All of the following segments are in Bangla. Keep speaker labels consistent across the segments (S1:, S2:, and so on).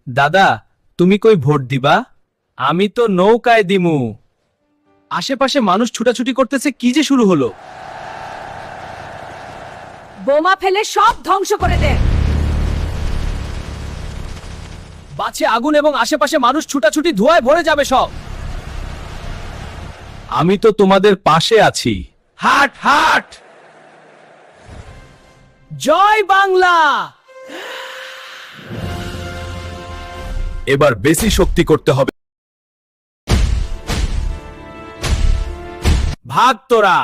S1: দাদা, তুমি কই ভোট দিবা? আমি তো নৌকায় দিমু। আশেপাশে মানুষ ছুটাছুটি করতেছে, কি যে শুরু হলো?
S2: বোমা ফেলে সব ধ্বংস করে দে।
S1: বাছে আগুন এবং আশেপাশে মানুষ ছুটাছুটি, ধোঁয়ায় ভরে যাবে সব। আমি তো তোমাদের পাশে আছি। হাট হাট। জয় বাংলা। এবার বেশি শক্তি করতে হবে। ভাগ তোরা।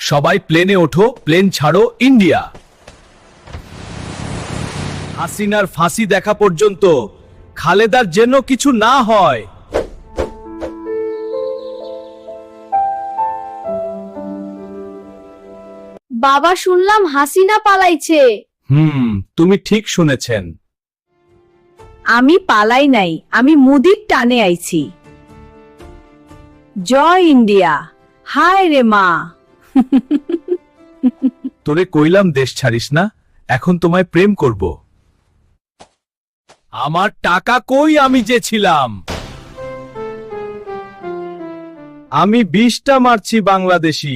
S1: সবাই প্লেনে ওঠো, প্লেন ছাড়ো ইন্ডিয়া। হাসিনার ফাঁসি দেখা পর্যন্ত খালেদার যেন কিছু না হয়।
S2: বাবা, শুনলাম হাসিনা পালাইছে।
S1: তুমি ঠিক শুনেছেন।
S2: আমি পালাই নাই, আমি মুদির টানে আইছি। জয় ইন্ডিয়া। হায় রে মা।
S1: তোরে কইলাম দেশ ছাড়িস না, এখন তোমায় প্রেম করব। আমার টাকা কই? আমি যে ছিলাম। আমি 20টা মারছি বাংলাদেশি।